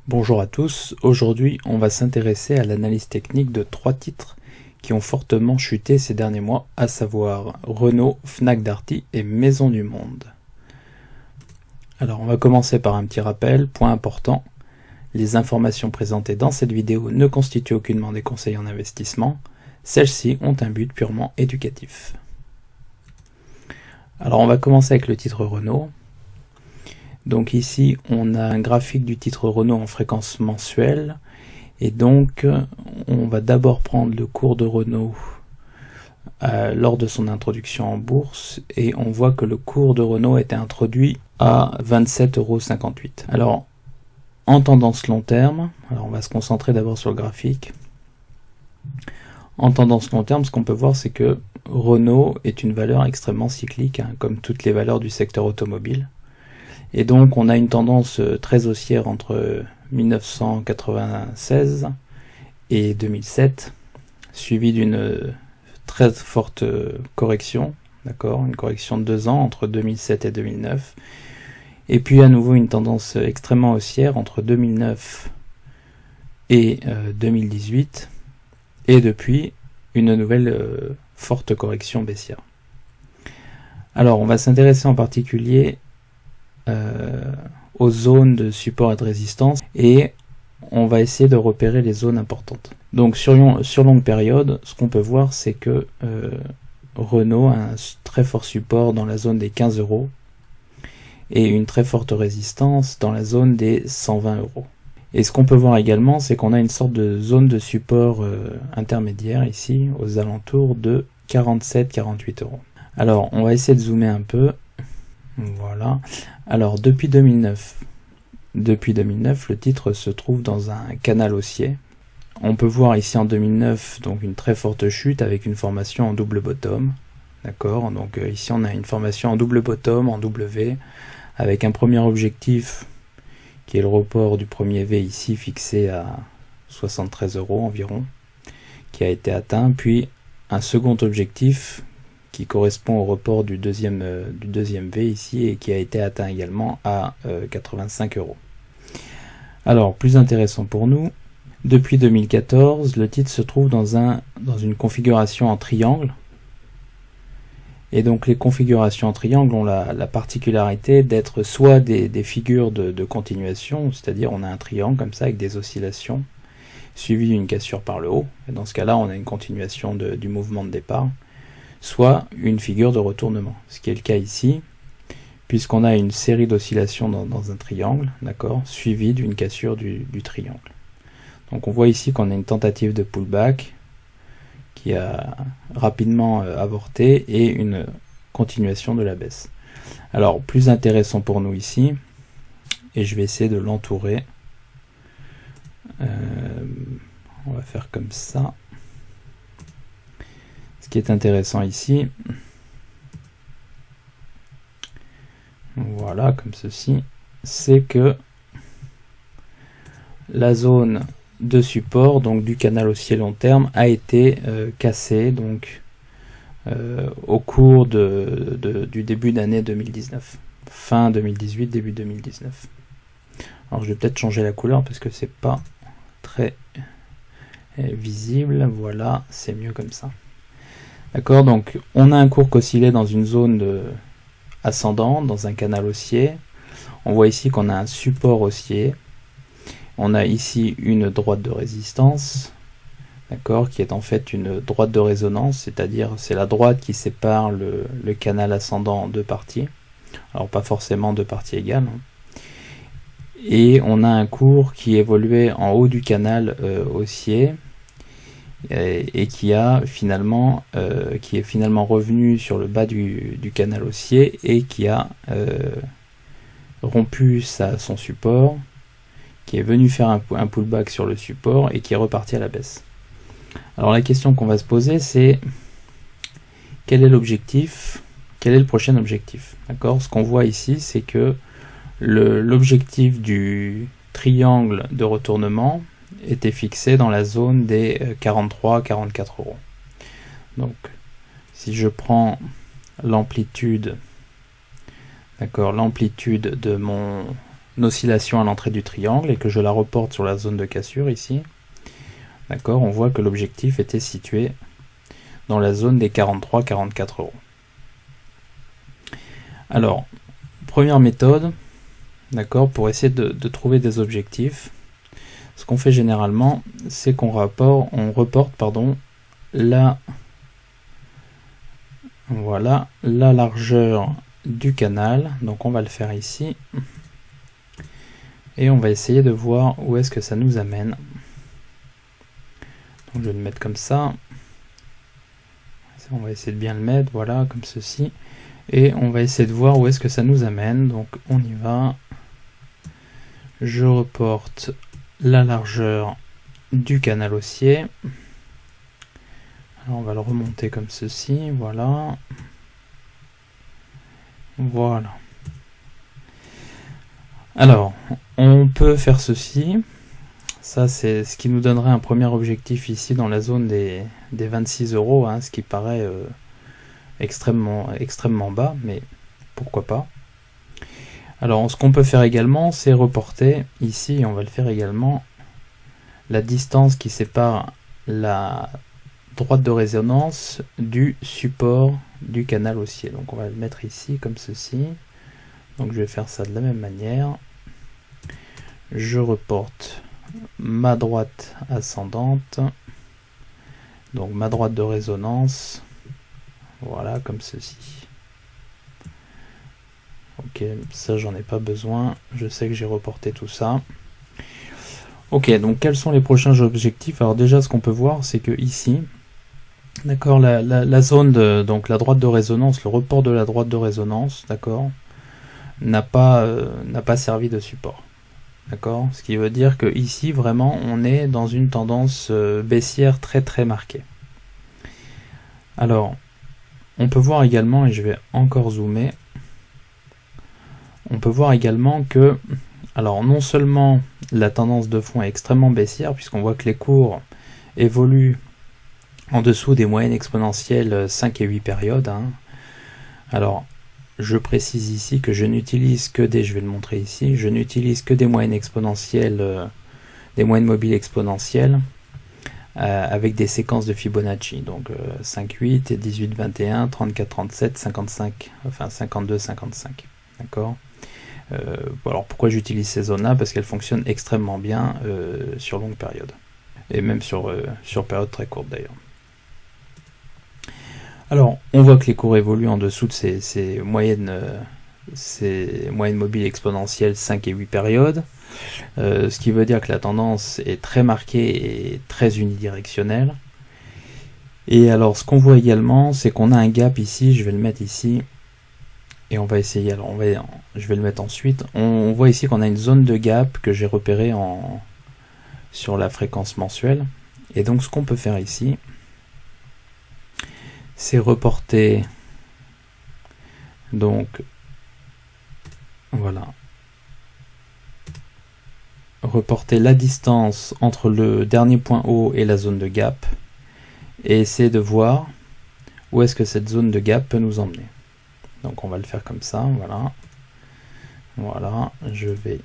Bonjour à tous, aujourd'hui on va s'intéresser à l'analyse technique de 3 titres qui ont fortement chuté ces derniers mois, à savoir Renault, Fnac Darty et Maisons du Monde. Alors on va commencer par un petit rappel, point important, les informations présentées dans cette vidéo ne constituent aucunement des conseils en investissement, celles-ci ont un but purement éducatif. Alors on va commencer avec le titre Renault. Donc ici on a un graphique du titre Renault en fréquence mensuelle et donc on va d'abord prendre le cours de Renault lors de son introduction en bourse et on voit que le cours de Renault a été introduit à 27,58 €. Alors en tendance long terme, alors on va se concentrer d'abord sur le graphique. En tendance long terme, ce qu'on peut voir, c'est que Renault est une valeur extrêmement cyclique, comme toutes les valeurs du secteur automobile. Et donc on a une tendance très haussière entre 1996 et 2007, suivie d'une très forte correction, d'accord, une correction de 2 ans entre 2007 et 2009. Et puis à nouveau une tendance extrêmement haussière entre 2009 et 2018. Et depuis, une nouvelle forte correction baissière. Alors, on va s'intéresser en particulier aux zones de support et de résistance et on va essayer de repérer les zones importantes. Donc, sur longue période, ce qu'on peut voir, c'est que Renault a un très fort support dans la zone des 15 € et une très forte résistance dans la zone des 120 €. Et ce qu'on peut voir également, c'est qu'on a une sorte de zone de support intermédiaire ici, aux alentours de 47-48 €. Alors, on va essayer de zoomer un peu. Voilà. Alors, depuis 2009, le titre se trouve dans un canal haussier. On peut voir ici en 2009 donc une très forte chute avec une formation en double bottom. D'accord. Donc ici, on a une formation en double bottom, en W, avec un premier objectif qui est le report du premier V ici fixé à 73 € environ, qui a été atteint, puis un second objectif qui correspond au report du deuxième V ici et qui a été atteint également à 85 €. Alors, plus intéressant pour nous, depuis 2014, le titre se trouve dans une configuration en triangle. Et donc les configurations en triangle ont la particularité d'être soit des figures de continuation, c'est-à-dire on a un triangle comme ça avec des oscillations, suivi d'une cassure par le haut, et dans ce cas-là on a une continuation du mouvement de départ, soit une figure de retournement, ce qui est le cas ici, puisqu'on a une série d'oscillations dans un triangle, d'accord, suivi d'une cassure du triangle. Donc on voit ici qu'on a une tentative de pullback, qui a rapidement avorté et une continuation de la baisse. Alors plus intéressant pour nous ici, et je vais essayer de l'entourer, on va faire comme ça. Ce qui est intéressant ici, voilà, comme ceci, c'est que la zone de support donc du canal haussier long terme a été cassé donc au cours du début d'année 2019, fin 2018, début 2019. Alors je vais peut-être changer la couleur parce que c'est pas très visible. Voilà, c'est mieux comme ça. D'accord, donc on a un cours qui oscillait dans une zone ascendante, dans un canal haussier. On voit ici qu'on a un support haussier. On a ici une droite de résistance, d'accord, qui est en fait une droite de résonance, c'est-à-dire c'est la droite qui sépare le canal ascendant en deux parties. Alors pas forcément deux parties égales. Et on a un cours qui évoluait en haut du canal haussier et qui est finalement revenu sur le bas du canal haussier et qui a rompu son support, qui est venu faire un pullback sur le support et qui est reparti à la baisse. Alors la question qu'on va se poser, c'est quel est l'objectif, quel est le prochain objectif, d'accord? Ce qu'on voit ici, c'est que l'objectif du triangle de retournement était fixé dans la zone des 43-44 €. Donc si je prends l'amplitude, d'accord, l'amplitude de mon oscillation à l'entrée du triangle et que je la reporte sur la zone de cassure ici, d'accord, on voit que l'objectif était situé dans la zone des 43-44 euros. Alors, première méthode, d'accord, pour essayer de trouver des objectifs, ce qu'on fait généralement, c'est qu'on reporte la largeur du canal. Donc on va le faire ici. Et on va essayer de voir où est-ce que ça nous amène. Donc je vais le mettre comme ça. On va essayer de bien le mettre, voilà, comme ceci. Et on va essayer de voir où est-ce que ça nous amène. Donc on y va. Je reporte la largeur du canal haussier. Alors on va le remonter comme ceci, voilà. Voilà. Alors, on peut faire ceci. Ça, c'est ce qui nous donnerait un premier objectif ici dans la zone des 26 euros, hein, ce qui paraît extrêmement bas, mais pourquoi pas. Alors, ce qu'on peut faire également, c'est reporter ici, on va le faire également, la distance qui sépare la droite de résonance du support du canal haussier. Donc, on va le mettre ici, comme ceci. Donc, je vais faire ça de la même manière. Je reporte ma droite ascendante, donc ma droite de résonance, voilà, comme ceci. Ok, ça j'en ai pas besoin, je sais que j'ai reporté tout ça. Ok, donc quels sont les prochains objectifs? Alors déjà, ce qu'on peut voir, c'est que ici, d'accord, la zone de, donc la droite de résonance, le report de la droite de résonance, d'accord, n'a pas servi de support. D'accord, ce qui veut dire que ici vraiment on est dans une tendance baissière très marquée. Alors, on peut voir également, et je vais encore zoomer, on peut voir également que, alors non seulement la tendance de fond est extrêmement baissière, puisqu'on voit que les cours évoluent en dessous des moyennes exponentielles 5 et 8 périodes. Hein. Alors, je précise ici que je n'utilise que des, je vais le montrer ici, je n'utilise que des moyennes exponentielles, des moyennes mobiles exponentielles avec des séquences de Fibonacci, donc 5, 8, 18, 21, 34, 37, 55, enfin 52, 55, d'accord. Alors pourquoi j'utilise ces zones-là? Parce qu'elles fonctionnent extrêmement bien sur longue période, et même sur période très courte d'ailleurs. Alors, on voit que les cours évoluent en dessous de ces moyennes mobiles exponentielles 5 et 8 périodes, ce qui veut dire que la tendance est très marquée et très unidirectionnelle. Et alors, ce qu'on voit également, c'est qu'on a un gap ici, je vais le mettre ici, et on va essayer, alors je vais le mettre ensuite. On voit ici qu'on a une zone de gap que j'ai repérée sur la fréquence mensuelle. Et donc, ce qu'on peut faire ici, c'est reporter, donc voilà, reporter la distance entre le dernier point haut et la zone de gap et essayer de voir où est-ce que cette zone de gap peut nous emmener. Donc on va le faire comme ça, voilà. Voilà, je vais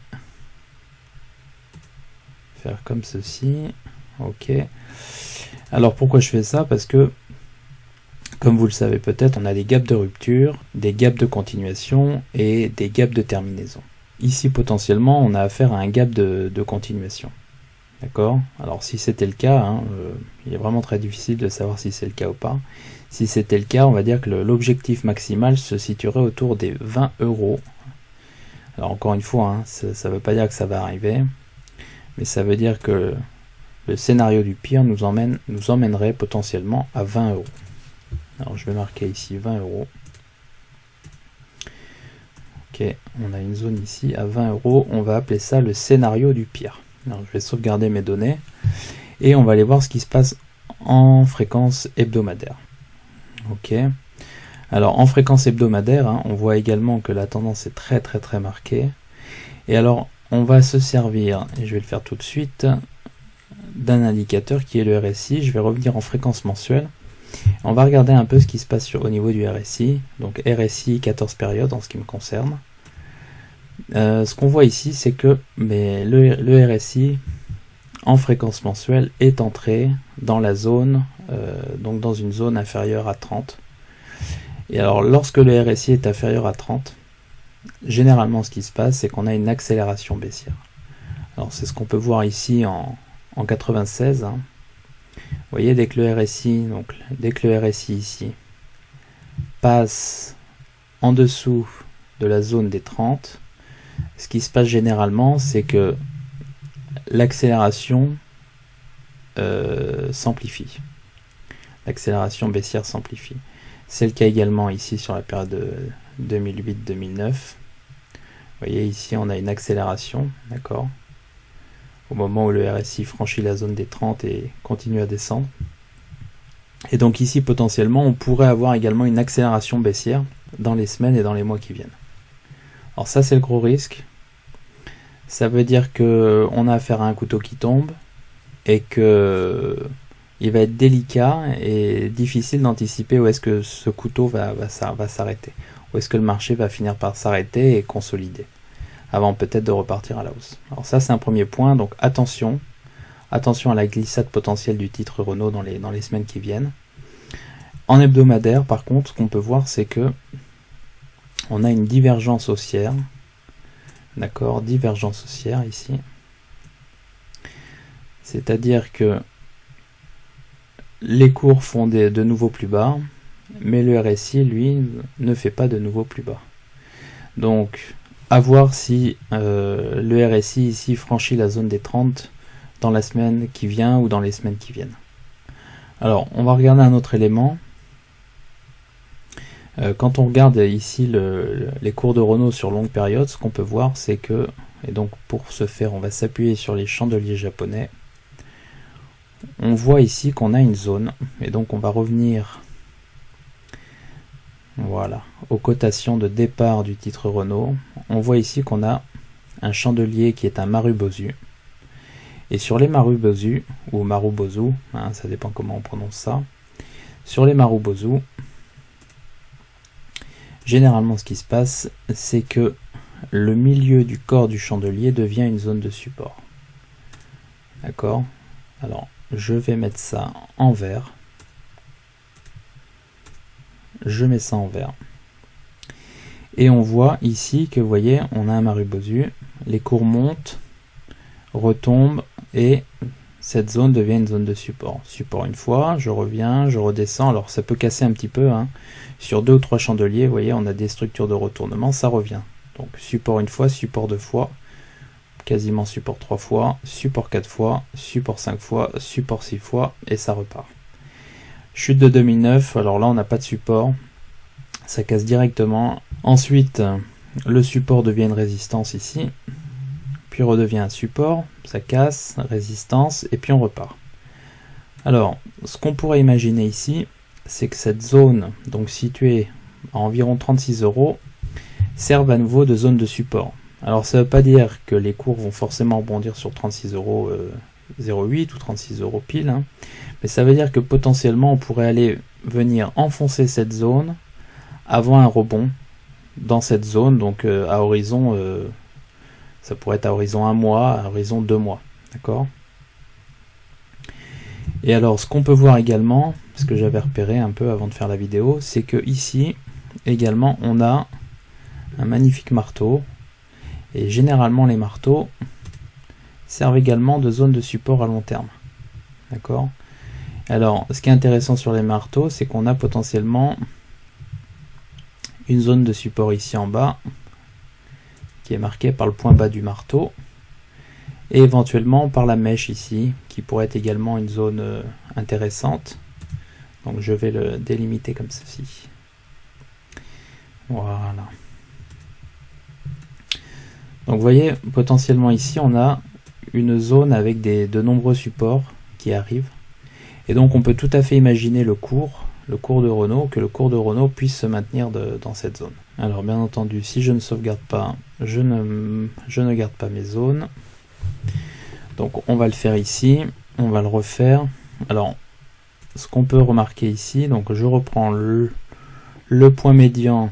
faire comme ceci. Ok. Alors pourquoi je fais ça? Parce que comme vous le savez peut-être, on a des gaps de rupture, des gaps de continuation et des gaps de terminaison. Ici, potentiellement, on a affaire à un gap de continuation. D'accord? Alors, si c'était le cas, hein, il est vraiment très difficile de savoir si c'est le cas ou pas. Si c'était le cas, on va dire que l'objectif maximal se situerait autour des 20 euros. Alors, encore une fois, hein, ça ne veut pas dire que ça va arriver, mais ça veut dire que le scénario du pire nous emmènerait potentiellement à 20 euros. Alors je vais marquer ici 20 euros. Ok, on a une zone ici à 20 euros. On va appeler ça le scénario du pire. Alors je vais sauvegarder mes données et on va aller voir ce qui se passe en fréquence hebdomadaire. Ok. Alors en fréquence hebdomadaire, hein, on voit également que la tendance est très marquée. Et alors on va se servir, et je vais le faire tout de suite, d'un indicateur qui est le RSI. Je vais revenir en fréquence mensuelle. On va regarder un peu ce qui se passe au niveau du RSI. Donc RSI 14 périodes en ce qui me concerne. Ce qu'on voit ici, c'est que le RSI en fréquence mensuelle est entré dans la zone, donc dans une zone inférieure à 30. Et alors lorsque le RSI est inférieur à 30, généralement ce qui se passe, c'est qu'on a une accélération baissière. Alors c'est ce qu'on peut voir ici en 96. Hein. Vous voyez, dès que le RSI ici passe en dessous de la zone des 30, ce qui se passe généralement, c'est que l'accélération s'amplifie. L'accélération baissière s'amplifie. C'est le cas également ici sur la période de 2008-2009. Vous voyez, ici on a une accélération, d'accord, au moment où le RSI franchit la zone des 30 et continue à descendre. Et donc ici, potentiellement, on pourrait avoir également une accélération baissière dans les semaines et dans les mois qui viennent. Alors ça, c'est le gros risque. Ça veut dire qu'on a affaire à un couteau qui tombe et que il va être délicat et difficile d'anticiper où est-ce que ce couteau va s'arrêter, où est-ce que le marché va finir par s'arrêter et consolider, avant peut-être de repartir à la hausse. Alors ça, c'est un premier point, donc attention à la glissade potentielle du titre Renault dans les semaines qui viennent. En hebdomadaire, par contre, ce qu'on peut voir, c'est que on a une divergence haussière, d'accord, divergence haussière ici, c'est-à-dire que les cours font de nouveaux plus bas, mais le RSI, lui, ne fait pas de nouveaux plus bas. Donc, à voir si le RSI ici franchit la zone des 30 dans la semaine qui vient ou dans les semaines qui viennent. Alors, on va regarder un autre élément. Quand on regarde ici les cours de Renault sur longue période, ce qu'on peut voir, c'est que, et donc pour ce faire, on va s'appuyer sur les chandeliers japonais. On voit ici qu'on a une zone, et donc on va revenir, voilà, aux cotations de départ du titre Renault. On voit ici qu'on a un chandelier qui est un Marubozu. Et sur les Marubozu, ou Marubozu, hein, ça dépend comment on prononce ça, sur les Marubozu, généralement ce qui se passe, c'est que le milieu du corps du chandelier devient une zone de support. D'accord? Alors, je vais mettre ça en vert. Je mets ça en vert. Et on voit ici que, vous voyez, on a un Marubozu, les cours montent, retombent, et cette zone devient une zone de support. Support une fois, je reviens, je redescends, alors ça peut casser un petit peu, hein. Sur 2 ou 3 chandeliers, vous voyez, on a des structures de retournement, ça revient. Donc support une fois, support 2 fois, quasiment support 3 fois, support 4 fois, support 5 fois, support 6 fois, et ça repart. Chute de 2009, alors là on n'a pas de support, ça casse directement. Ensuite, le support devient une résistance ici, puis redevient un support, ça casse, résistance, et puis on repart. Alors, ce qu'on pourrait imaginer ici, c'est que cette zone, donc située à environ 36 €, serve à nouveau de zone de support. Alors ça ne veut pas dire que les cours vont forcément rebondir sur 36,08 ou 36 € pile, hein, mais ça veut dire que potentiellement on pourrait venir enfoncer cette zone avant un rebond dans cette zone, donc à horizon, ça pourrait être à horizon 1 mois, à horizon 2 mois, d'accord? Et alors ce qu'on peut voir également, ce que j'avais repéré un peu avant de faire la vidéo, c'est que ici également on a un magnifique marteau, et généralement les marteaux servent également de zone de support à long terme, d'accord? Alors ce qui est intéressant sur les marteaux, c'est qu'on a potentiellement une zone de support ici en bas qui est marquée par le point bas du marteau, et éventuellement par la mèche ici qui pourrait être également une zone intéressante. Donc je vais le délimiter comme ceci, voilà. Donc vous voyez, potentiellement ici on a une zone avec de nombreux supports qui arrivent, et donc on peut tout à fait imaginer le cours de Renault, que le cours de Renault puisse se maintenir dans cette zone. Alors bien entendu, si je ne sauvegarde pas, je ne garde pas mes zones. Donc on va le faire ici, on va le refaire. Alors ce qu'on peut remarquer ici, donc je reprends le point médian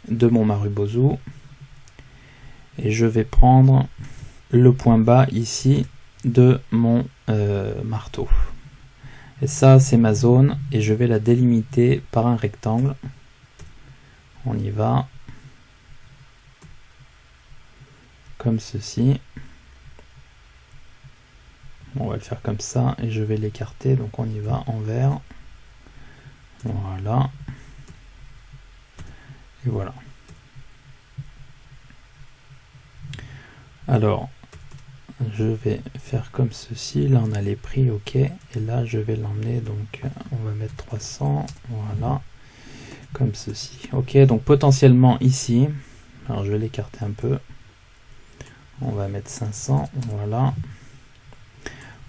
de mon Marubozu. et je vais prendre le point bas ici de mon marteau. Et ça, c'est ma zone, et je vais la délimiter par un rectangle. On y va. Comme ceci. On va le faire comme ça, et je vais l'écarter, donc on y va en vert. Voilà. Et voilà. Alors, je vais faire comme ceci. Là, on a les prix, ok. Et là, je vais l'emmener, donc on va mettre 300. Voilà. Comme ceci. Ok, donc potentiellement ici, alors je vais l'écarter un peu. On va mettre 500. Voilà.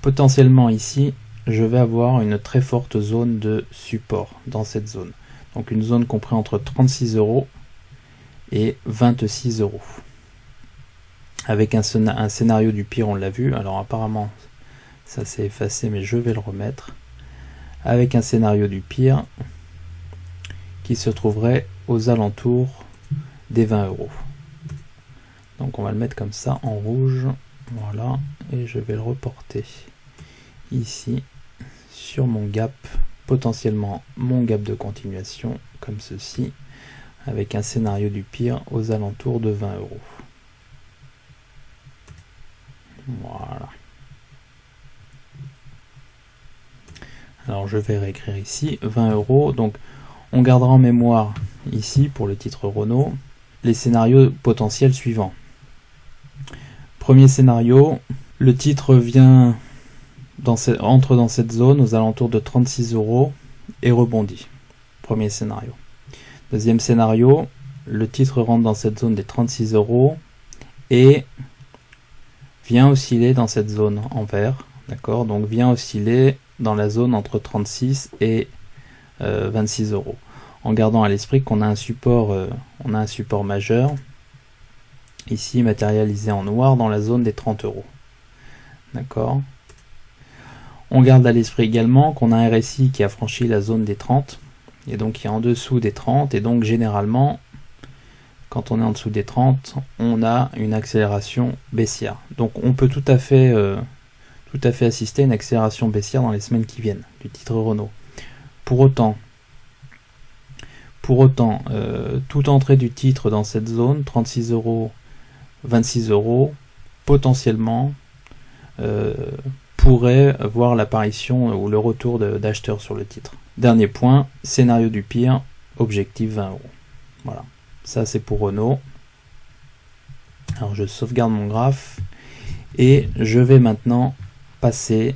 Potentiellement ici, je vais avoir une très forte zone de support dans cette zone. Donc une zone comprise entre 36 € et 26 €. Avec un scénario du pire, on l'a vu. Alors apparemment, ça s'est effacé, mais je vais le remettre. Avec un scénario du pire qui se trouverait aux alentours des 20 €. Donc on va le mettre comme ça en rouge. Voilà. Et je vais le reporter ici sur mon gap, potentiellement mon gap de continuation, comme ceci, avec un scénario du pire aux alentours de 20 €. Voilà. Alors je vais réécrire ici 20 €. Donc on gardera en mémoire ici pour le titre Renault les scénarios potentiels suivants. Premier scénario, le titre vient entre dans cette zone aux alentours de 36 € et rebondit. Premier scénario. Deuxième scénario, le titre rentre dans cette zone des 36 € et vient osciller dans cette zone en vert, d'accord, donc vient osciller dans la zone entre 36 et 26 €, en gardant à l'esprit qu'on a un support majeur ici matérialisé en noir dans la zone des 30 €, d'accord. On garde à l'esprit également qu'on a un RSI qui a franchi la zone des 30 et donc qui est en dessous des 30, et donc généralement quand on est en dessous des 30, on a une accélération baissière. Donc on peut tout à fait assister à une accélération baissière dans les semaines qui viennent du titre Renault. Pour autant, toute entrée du titre dans cette zone, 36 €, 26 €, potentiellement pourrait voir l'apparition ou le retour d'acheteurs sur le titre. Dernier point, scénario du pire, objectif 20 €. Voilà. Ça c'est pour Renault. Alors je sauvegarde mon graphe et je vais maintenant passer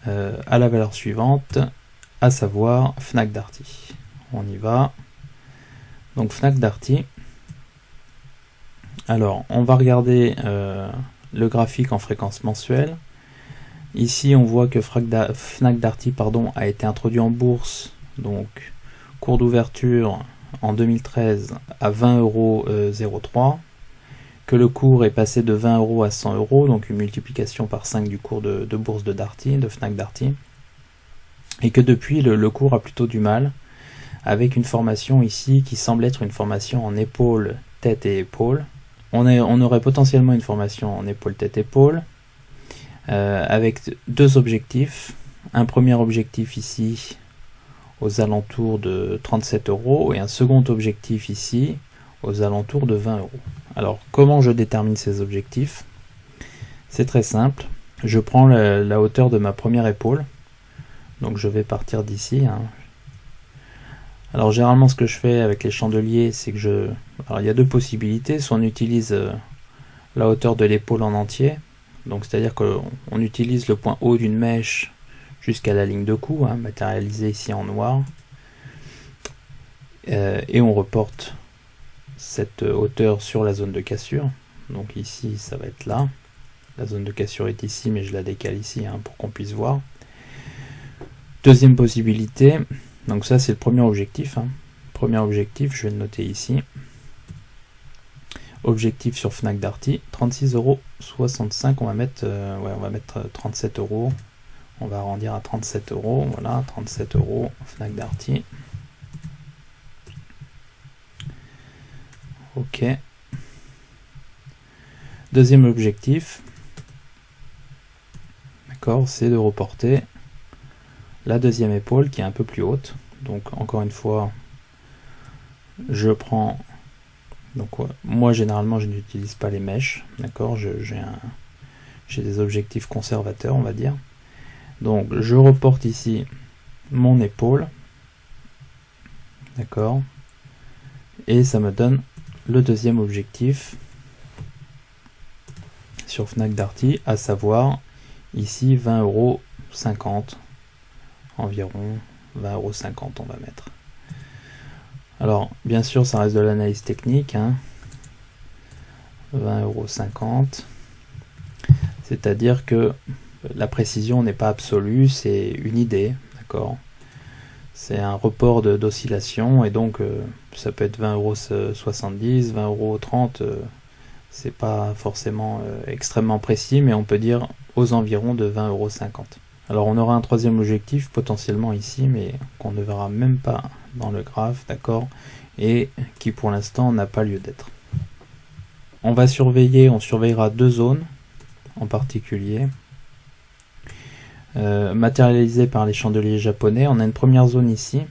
à la valeur suivante, à savoir Fnac Darty. On y va. Donc Fnac Darty. Alors on va regarder le graphique en fréquence mensuelle. Ici on voit que Fnac Darty a été introduit en bourse, donc cours d'ouverture en 2013 à 20,03 €, que le cours est passé de 20 € à 100 €, donc une multiplication par 5 du cours de bourse de Fnac Darty, et que depuis le cours a plutôt du mal, avec une formation ici qui semble être une formation en épaule, tête et épaule. On aurait potentiellement une formation en épaule, tête, épaule, avec deux objectifs. Un premier objectif ici aux alentours de 37 € et un second objectif ici aux alentours de 20 €. Alors comment je détermine ces objectifs? C'est très simple. Je prends la hauteur de ma première épaule, donc je vais partir d'ici. Alors généralement ce que je fais avec les chandeliers, c'est que alors il y a deux possibilités. Soit on utilise la hauteur de l'épaule en entier, donc c'est-à-dire qu'on utilise le point haut d'une mèche jusqu'à la ligne de cou, matérialisée ici en noir, et on reporte cette hauteur sur la zone de cassure. Donc ici ça va être là, la zone de cassure est ici, mais je la décale ici pour qu'on puisse voir. Deuxième possibilité, donc ça c'est le premier objectif. Premier objectif, je vais le noter ici. Objectif sur Fnac Darty, 36,65 €. On va mettre 37 €. On va arrondir à 37 €. Voilà, 37 € Fnac Darty. Ok. Deuxième objectif, d'accord, c'est de reporter la deuxième épaule qui est un peu plus haute. Donc encore une fois, je prends, donc moi généralement je n'utilise pas les mèches, d'accord, j'ai des objectifs conservateurs, on va dire. Donc je reporte ici mon épaule, d'accord, et ça me donne le deuxième objectif sur Fnac Darty, à savoir ici 20,50 €, environ 20,50 € on va mettre. Alors bien sûr ça reste de l'analyse technique, hein. 20,50 €, c'est-à-dire que la précision n'est pas absolue, c'est une idée, d'accord. C'est un report d'oscillation, et donc ça peut être 20,70 €, 20,30 €, c'est pas forcément extrêmement précis, mais on peut dire aux environs de 20,50 €. Alors on aura un troisième objectif potentiellement ici, mais qu'on ne verra même pas dans le graphe, d'accord, et qui pour l'instant n'a pas lieu d'être. On surveillera deux zones en particulier, matérialisées par les chandeliers japonais. On a une première zone ici.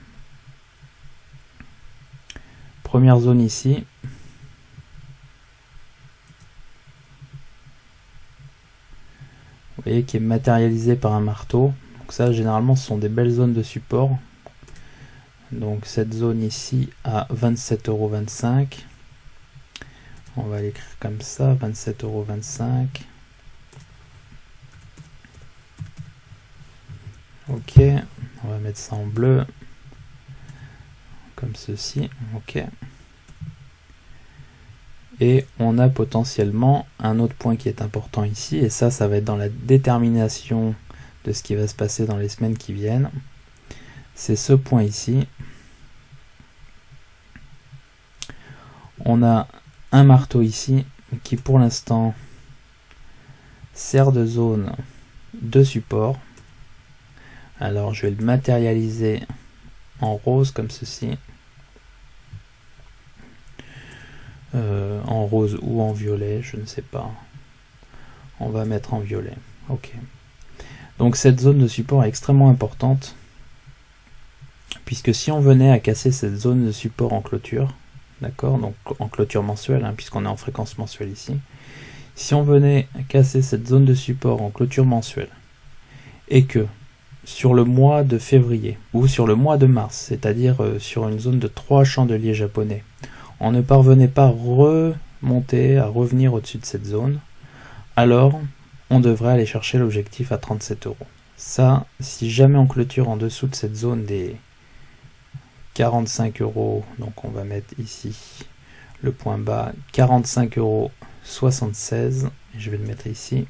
Vous voyez, qui est matérialisée par un marteau. Donc ça, généralement, ce sont des belles zones de support. Donc cette zone ici à 27,25 €. On va l'écrire comme ça, 27,25 €. Ok, on va mettre ça en bleu, comme ceci, ok. Et on a potentiellement un autre point qui est important ici, et ça va être dans la détermination de ce qui va se passer dans les semaines qui viennent. C'est ce point ici. On a un marteau ici qui pour l'instant sert de zone de support. Alors je vais le matérialiser en rose comme ceci, en rose ou en violet, je ne sais pas. On va mettre en violet. Ok. Donc cette zone de support est extrêmement importante, puisque si on venait à casser cette zone de support en clôture, d'accord, donc en clôture mensuelle, hein, puisqu'on est en fréquence mensuelle ici, si on venait à casser cette zone de support en clôture mensuelle, et que sur le mois de février ou sur le mois de mars, c'est-à-dire sur une zone de 3 chandeliers japonais, on ne parvenait pas à revenir au-dessus de cette zone, alors on devrait aller chercher l'objectif à 37 €. Ça, si jamais on clôture en dessous de cette zone des 45 €, donc on va mettre ici le point bas, 45,76 €, je vais le mettre ici,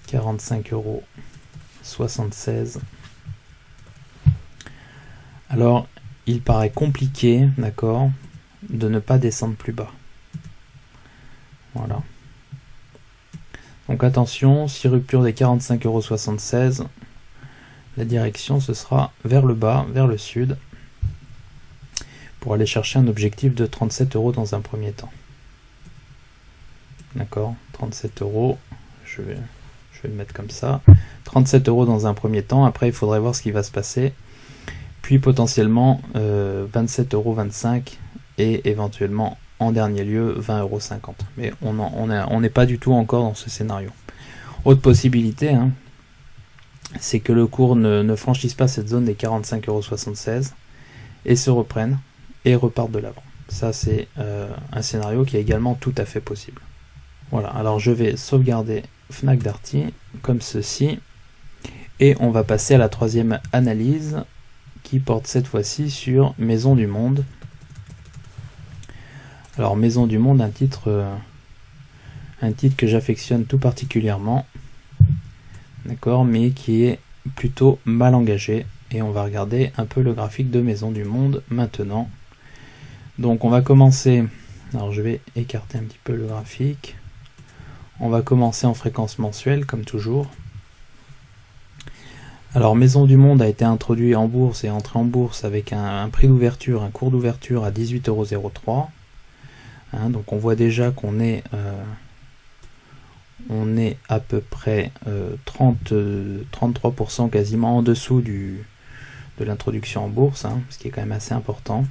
45,76 €. Alors, il paraît compliqué, d'accord, de ne pas descendre plus bas. Voilà. Donc attention, si rupture des 45,76 €, la direction ce sera vers le bas, vers le sud, pour aller chercher un objectif de 37 € dans un premier temps. D'accord, 37 €, je vais le mettre comme ça. 37 € dans un premier temps, après il faudrait voir ce qui va se passer. Puis potentiellement 27,25 € et éventuellement en dernier lieu 20,50 €. Mais on n'est pas du tout encore dans ce scénario. Autre possibilité, hein, c'est que le cours ne franchisse pas cette zone des 45,76 € et se reprenne et reparte de l'avant. Ça c'est un scénario qui est également tout à fait possible. Voilà, alors je vais sauvegarder Fnac Darty comme ceci et on va passer à la troisième analyse qui porte cette fois-ci sur Maison du Monde. Alors Maison du Monde, un titre que j'affectionne tout particulièrement, d'accord, mais qui est plutôt mal engagé, et on va regarder un peu le graphique de Maison du Monde maintenant. Donc on va commencer, alors je vais écarter un petit peu le graphique, on va commencer en fréquence mensuelle comme toujours. Alors Maison du Monde a été introduit en bourse et entré en bourse avec un prix d'ouverture, un cours d'ouverture à 18,03 €. Hein, donc on voit déjà qu'on est on est à peu près 33% quasiment en dessous de l'introduction en bourse, hein, ce qui est quand même assez important.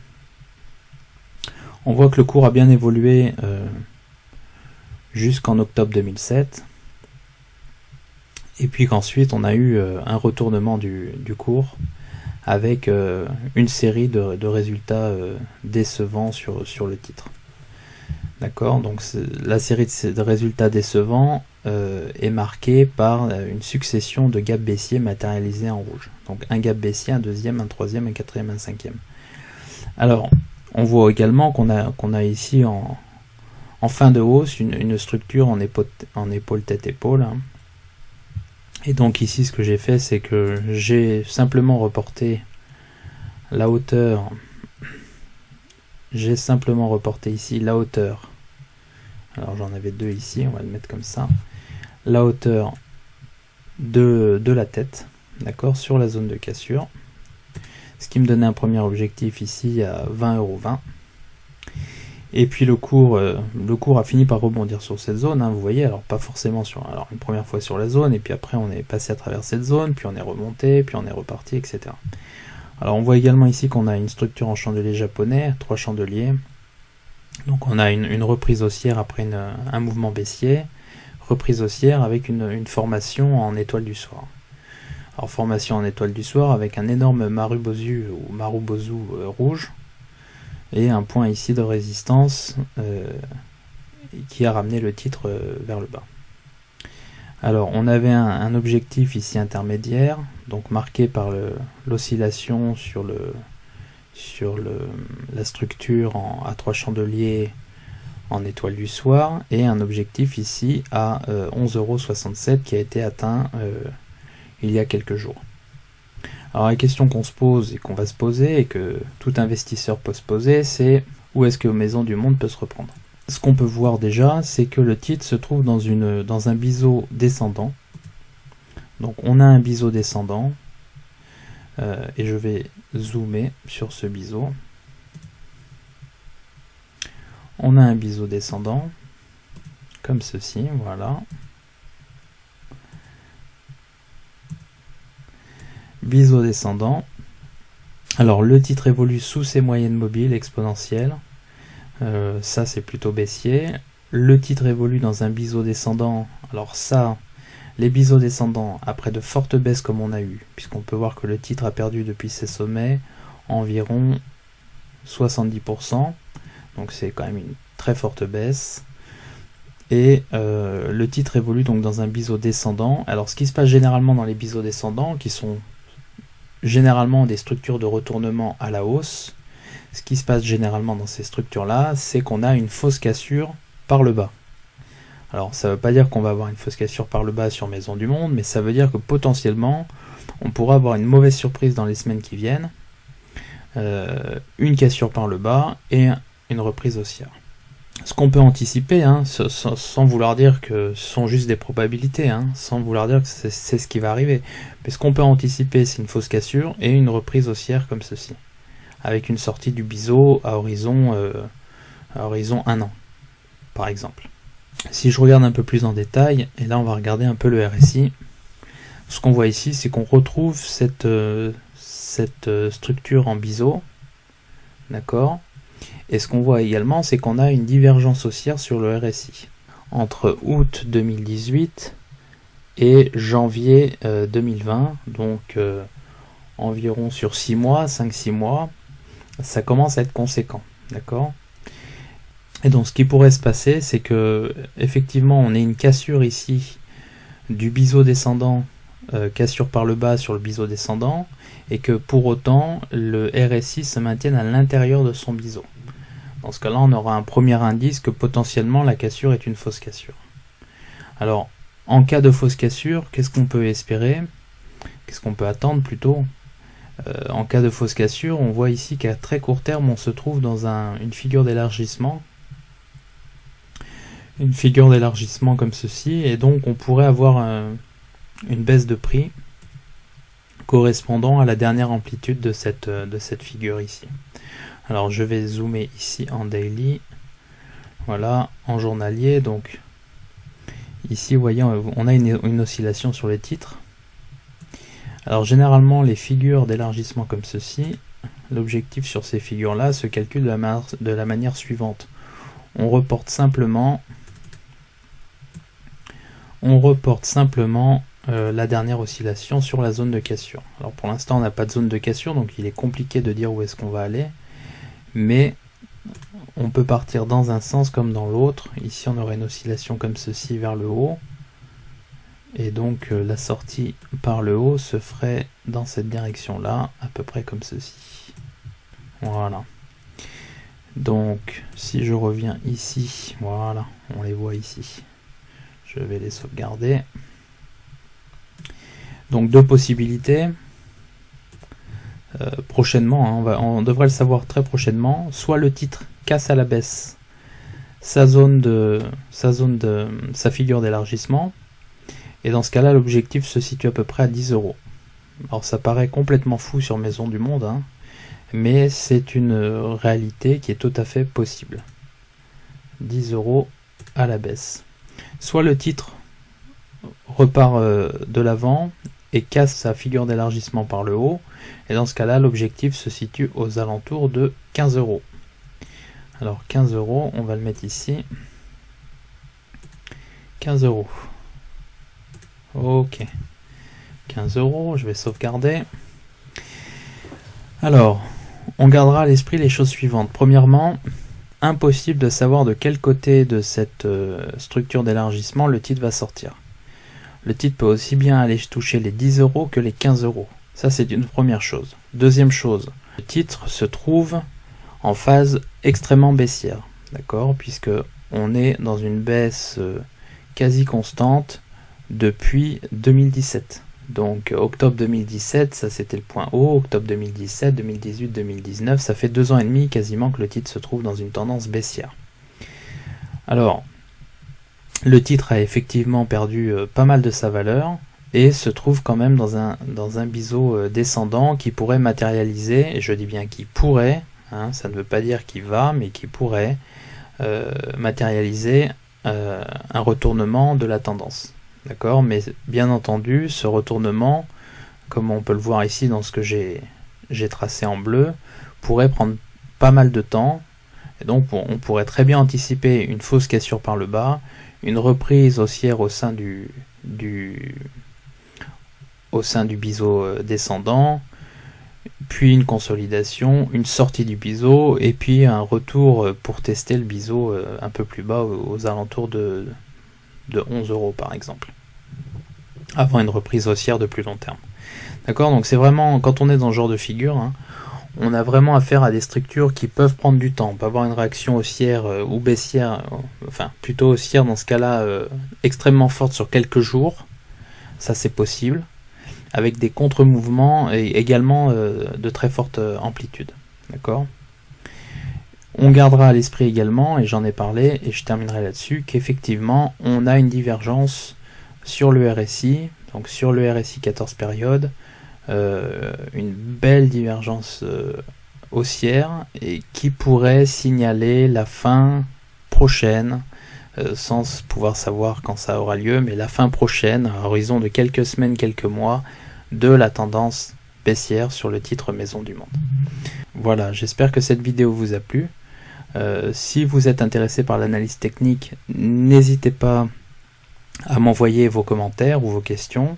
On voit que le cours a bien évolué jusqu'en octobre 2007, et puis qu'ensuite on a eu un retournement du cours avec une série de résultats décevants sur le titre. D'accord, donc la série de résultats décevants est marquée par une succession de gaps baissiers matérialisés en rouge. Donc un gap baissier, un deuxième, un troisième, un quatrième, un cinquième. Alors, on voit également qu'on a ici en fin de hausse une structure en épaule tête-épaule. Hein. Et donc ici, ce que j'ai fait, c'est que j'ai simplement reporté la hauteur. J'ai simplement reporté ici la hauteur. Alors j'en avais deux ici, on va le mettre comme ça. La hauteur de la tête, d'accord, sur la zone de cassure. Ce qui me donnait un premier objectif ici à 20,20 €. Et puis le cours a fini par rebondir sur cette zone, hein, vous voyez, alors pas forcément alors une première fois sur la zone, et puis après on est passé à travers cette zone, puis on est remonté, puis on est reparti, etc. Alors on voit également ici qu'on a une structure en chandelier japonais, 3 chandeliers. Donc on a une reprise haussière après un mouvement baissier, reprise haussière avec une formation en étoile du soir. Alors formation en étoile du soir avec un énorme Marubozu rouge, et un point ici de résistance qui a ramené le titre vers le bas. Alors on avait un objectif ici intermédiaire, donc marqué par l'oscillation sur la structure à 3 chandeliers en étoile du soir, et un objectif ici à 11,67 € qui a été atteint il y a quelques jours. Alors la question qu'on se pose et qu'on va se poser, et que tout investisseur peut se poser, c'est où est-ce que Maisons du Monde peut se reprendre. Ce qu'on peut voir déjà, c'est que le titre se trouve dans un biseau descendant. Donc on a un biseau descendant, et je vais zoomer sur ce biseau. On a un biseau descendant, comme ceci, voilà. Biseau descendant. Alors le titre évolue sous ses moyennes mobiles exponentielles. Ça c'est plutôt baissier. Le titre évolue dans un biseau descendant. Alors ça, les biseaux descendants, après de fortes baisses comme on a eu, puisqu'on peut voir que le titre a perdu depuis ses sommets environ 70%, donc c'est quand même une très forte baisse. Et le titre évolue donc dans un biseau descendant. Alors ce qui se passe généralement dans les biseaux descendants, qui sont généralement des structures de retournement à la hausse, ce qui se passe généralement dans ces structures-là, c'est qu'on a une fausse cassure par le bas. Alors ça ne veut pas dire qu'on va avoir une fausse cassure par le bas sur Maisons du Monde, mais ça veut dire que potentiellement, on pourra avoir une mauvaise surprise dans les semaines qui viennent, une cassure par le bas et une reprise haussière. Ce qu'on peut anticiper, hein, sans vouloir dire que ce sont juste des probabilités, hein, sans vouloir dire que c'est ce qui va arriver, mais ce qu'on peut anticiper, c'est une fausse cassure et une reprise haussière comme ceci, avec une sortie du biseau à horizon 1 an, par exemple. Si je regarde un peu plus en détail, et là on va regarder un peu le RSI, ce qu'on voit ici, c'est qu'on retrouve cette structure en biseau, d'accord. Et ce qu'on voit également, c'est qu'on a une divergence haussière sur le RSI. Entre août 2018 et janvier 2020, donc environ sur 6 mois, 5-6 mois, ça commence à être conséquent, d'accord. Et donc ce qui pourrait se passer, c'est que effectivement on ait une cassure ici du biseau descendant, cassure par le bas sur le biseau descendant, et que pour autant le RSI se maintienne à l'intérieur de son biseau. Dans ce cas-là, on aura un premier indice que potentiellement la cassure est une fausse cassure. Alors, en cas de fausse cassure, qu'est-ce qu'on peut espérer? Qu'est-ce qu'on peut attendre plutôt? En cas de fausse cassure, on voit ici qu'à très court terme, on se trouve dans une figure d'élargissement. Une figure d'élargissement comme ceci, et donc on pourrait avoir une baisse de prix correspondant à la dernière amplitude de cette figure ici. Alors je vais zoomer ici en daily, voilà, en journalier, donc Ici, vous voyez, on a une oscillation sur les titres. Alors généralement, les figures d'élargissement comme ceci, l'objectif sur ces figures-là se calcule de la manière suivante. On reporte simplement la dernière oscillation sur la zone de cassure. Alors pour l'instant, on n'a pas de zone de cassure, donc il est compliqué de dire où est-ce qu'on va aller. Mais on peut partir dans un sens comme dans l'autre. Ici, on aurait une oscillation comme ceci vers le haut. Et donc, la sortie par le haut se ferait dans cette direction-là, à peu près comme ceci. Voilà. Donc, si je reviens ici, voilà, on les voit ici. Je vais les sauvegarder. Donc, deux possibilités. Prochainement, hein, on devrait le savoir très prochainement. Soit le titre casse à la baisse sa figure d'élargissement. Et dans ce cas-là, l'objectif se situe à peu près à 10 €. Alors, ça paraît complètement fou sur Maison du Monde, hein, mais c'est une réalité qui est tout à fait possible. 10 € à la baisse. Soit le titre repart de l'avant et casse sa figure d'élargissement par le haut, et dans ce cas-là, l'objectif se situe aux alentours de 15 €. Alors 15 €, on va le mettre ici. 15 €. Ok. 15 €, je vais sauvegarder. Alors, on gardera à l'esprit les choses suivantes. Premièrement, impossible de savoir de quel côté de cette structure d'élargissement le titre va sortir. Le titre peut aussi bien aller toucher les 10 € que les 15 €. Ça, c'est une première chose. Deuxième chose, le titre se trouve en phase extrêmement baissière, d'accord, puisque on est dans une baisse quasi constante depuis 2017. Donc octobre 2017, ça c'était le point haut, octobre 2017, 2018, 2019, ça fait 2 ans et demi quasiment que le titre se trouve dans une tendance baissière. Alors, le titre a effectivement perdu pas mal de sa valeur et se trouve quand même dans un biseau descendant qui pourrait matérialiser, et je dis bien qui pourrait, hein, ça ne veut pas dire qu'il va, mais qui pourrait matérialiser un retournement de la tendance. D'accord, mais bien entendu, ce retournement, comme on peut le voir ici dans ce que j'ai tracé en bleu, pourrait prendre pas mal de temps. Et donc on pourrait très bien anticiper une fausse cassure par le bas, une reprise haussière au sein du biseau descendant, puis une consolidation, une sortie du biseau, et puis un retour pour tester le biseau un peu plus bas aux alentours de 11 € par exemple, avant une reprise haussière de plus long terme. D'accord, donc c'est vraiment, quand on est dans ce genre de figure, hein, on a vraiment affaire à des structures qui peuvent prendre du temps. On peut avoir une réaction haussière ou baissière, enfin plutôt haussière dans ce cas-là, extrêmement forte sur quelques jours, ça c'est possible, avec des contre-mouvements et également de très forte amplitude. D'accord ? On gardera à l'esprit également, et j'en ai parlé, et je terminerai là-dessus, qu'effectivement, on a une divergence sur le RSI, donc sur le RSI 14 périodes, une belle divergence haussière, et qui pourrait signaler la fin prochaine, sans pouvoir savoir quand ça aura lieu, mais la fin prochaine, à horizon de quelques semaines, quelques mois, de la tendance baissière sur le titre Maison du Monde. Voilà, j'espère que cette vidéo vous a plu. Si vous êtes intéressé par l'analyse technique, n'hésitez pas à m'envoyer vos commentaires ou vos questions.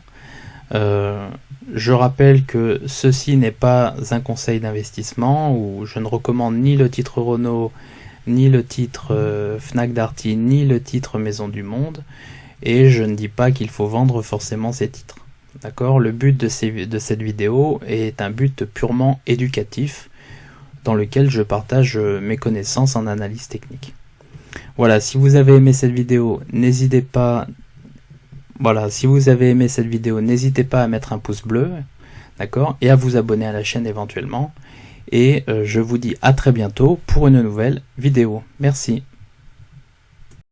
Je rappelle que ceci n'est pas un conseil d'investissement, où je ne recommande ni le titre Renault, ni le titre Fnac Darty, ni le titre Maison du Monde, et je ne dis pas qu'il faut vendre forcément ces titres. D'accord ? Le but de cette vidéo est un but purement éducatif, dans lequel je partage mes connaissances en analyse technique. Voilà, si vous avez aimé cette vidéo, n'hésitez pas à mettre un pouce bleu, d'accord, et à vous abonner à la chaîne éventuellement. Et je vous dis à très bientôt pour une nouvelle vidéo. Merci.